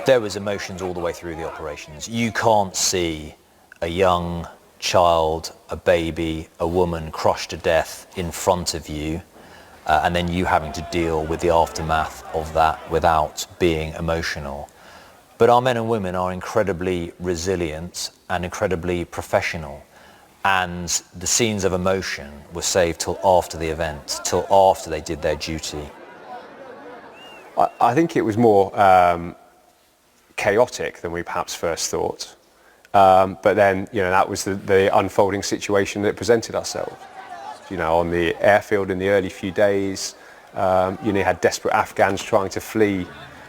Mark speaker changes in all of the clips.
Speaker 1: There was emotions all the way through the operations. You can't see a young child, a baby, a woman crushed to death in front of you, and then you having to deal with the aftermath of that without being emotional. But our men and women are incredibly resilient and incredibly professional, and the scenes of emotion were saved till after the event, till after they did their duty.
Speaker 2: I think it was more chaotic than we perhaps first thought. But then, that was the unfolding situation that presented ourselves. On the airfield in the early few days, you had desperate Afghans trying to flee,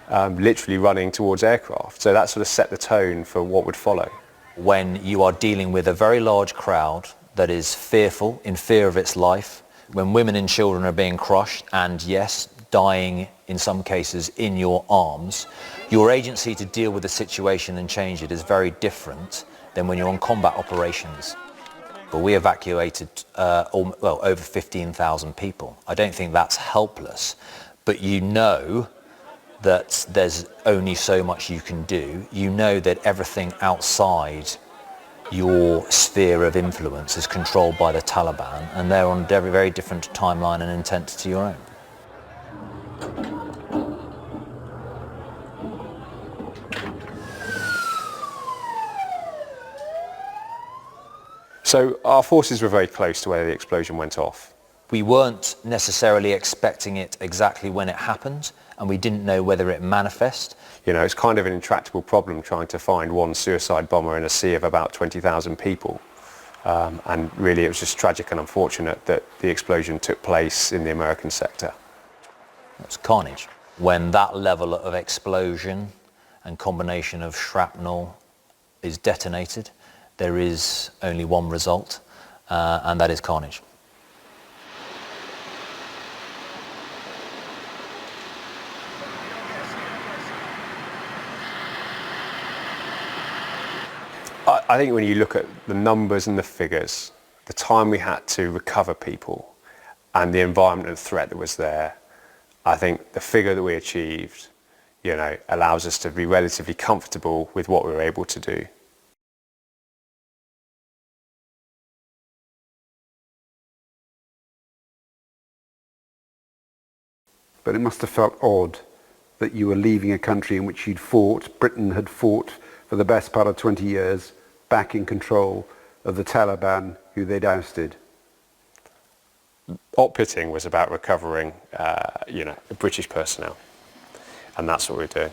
Speaker 2: literally running towards aircraft. So that sort of set the tone for what would follow.
Speaker 1: When you are dealing with a very large crowd that is fearful, in fear of its life, when women and children are being crushed and, yes, dying in some cases in your arms, your agency to deal with the situation and change it is very different than when you're on combat operations. But we evacuated over 15,000 people. I don't think that's helpless, but you know that there's only so much you can do. You know that everything outside your sphere of influence is controlled by the Taliban, and they're on a very, very different timeline and intent to your own.
Speaker 2: So our forces were very close to where the explosion went off.
Speaker 1: We weren't necessarily expecting it exactly when it happened, and we didn't know whether it manifest.
Speaker 2: It's kind of an intractable problem trying to find one suicide bomber in a sea of about 20,000 people. And really it was just tragic and unfortunate that the explosion took place in the American sector.
Speaker 1: It's carnage. When that level of explosion and combination of shrapnel is detonated, there is only one result, and that is carnage.
Speaker 2: I think when you look at the numbers and the figures, the time we had to recover people and the environment and threat that was there, I think the figure that we achieved, allows us to be relatively comfortable with what we were able to do.
Speaker 3: But it must have felt odd that you were leaving a country in which you'd fought, Britain had fought for the best part of 20 years, back in control of the Taliban, who they'd ousted.
Speaker 2: Op-pitting was about recovering, British personnel, and that's what we're doing.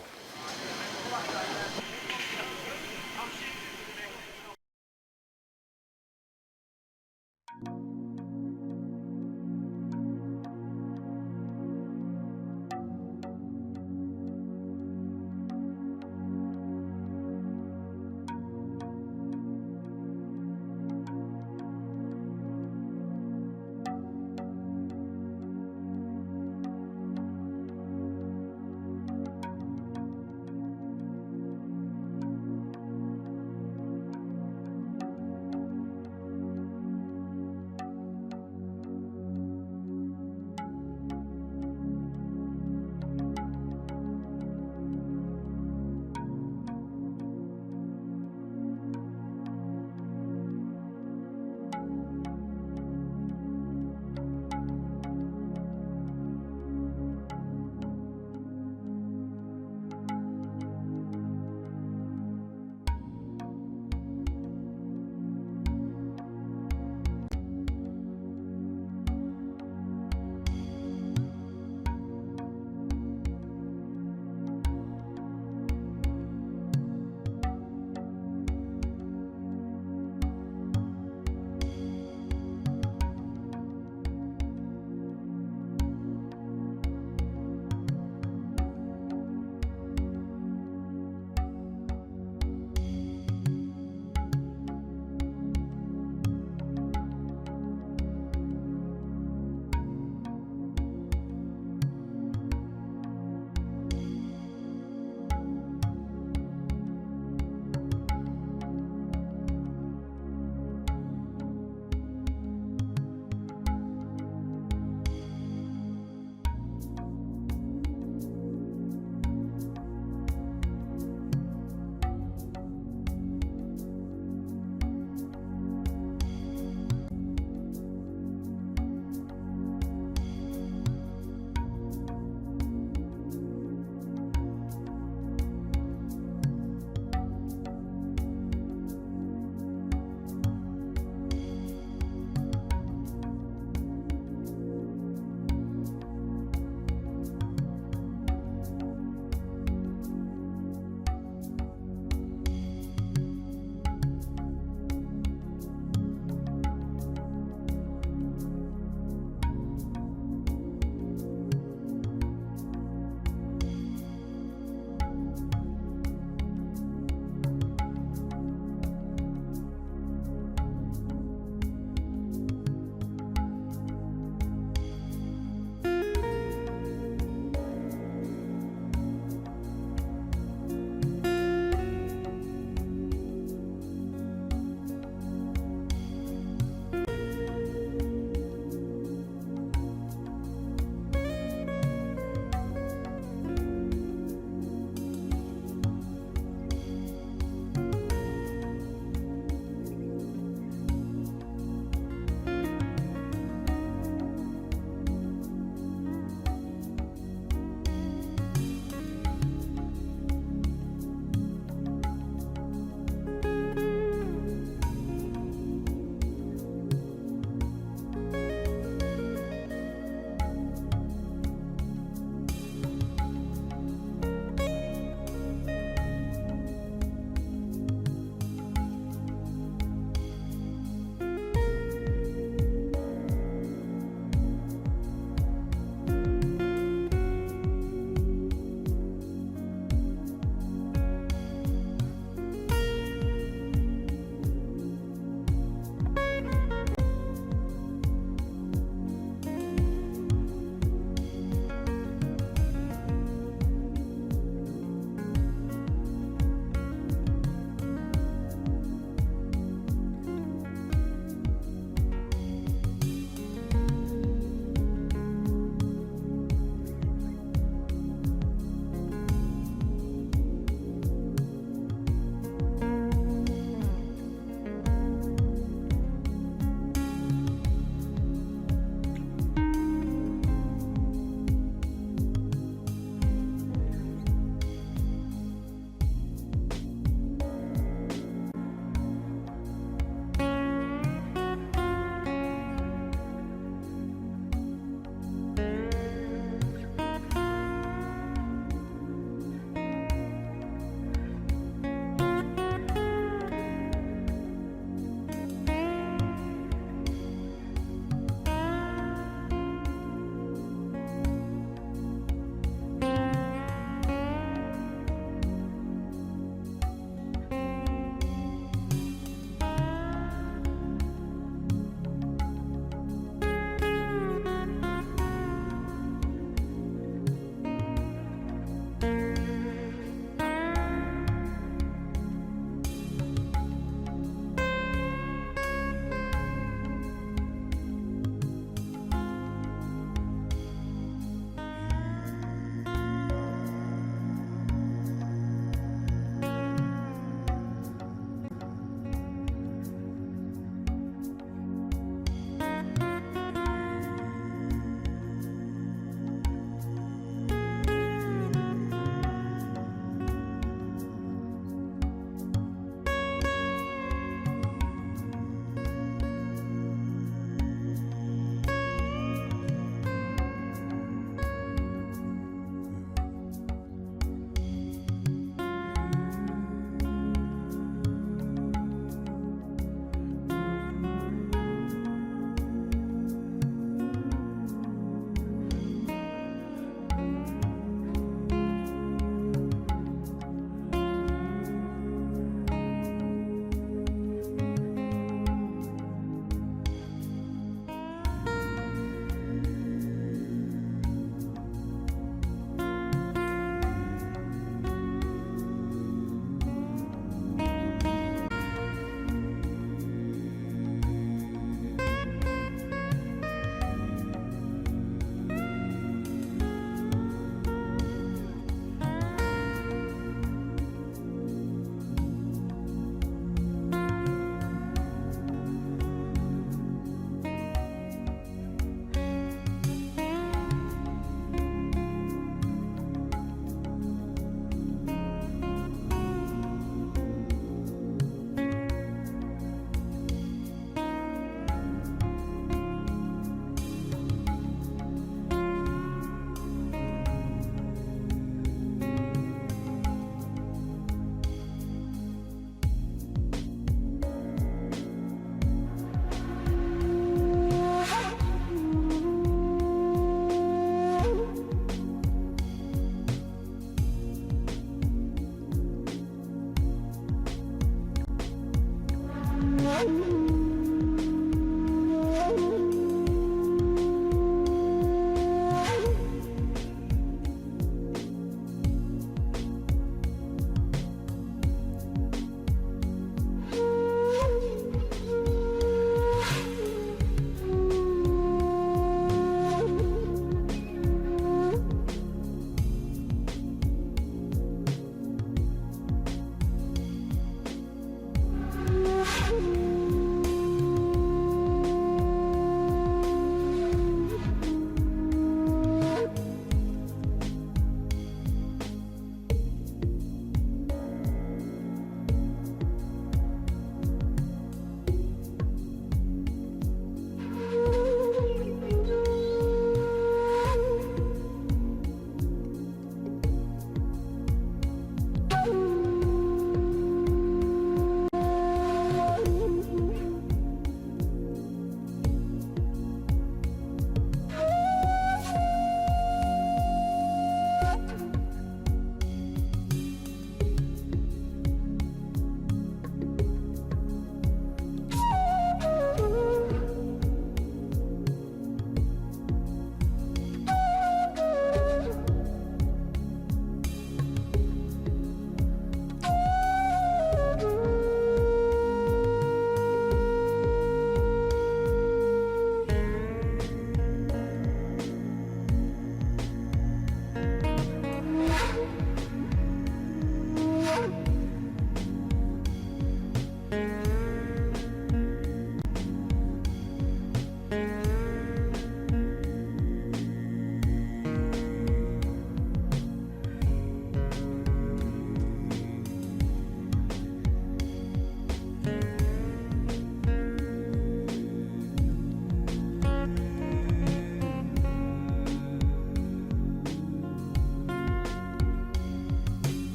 Speaker 3: Bye.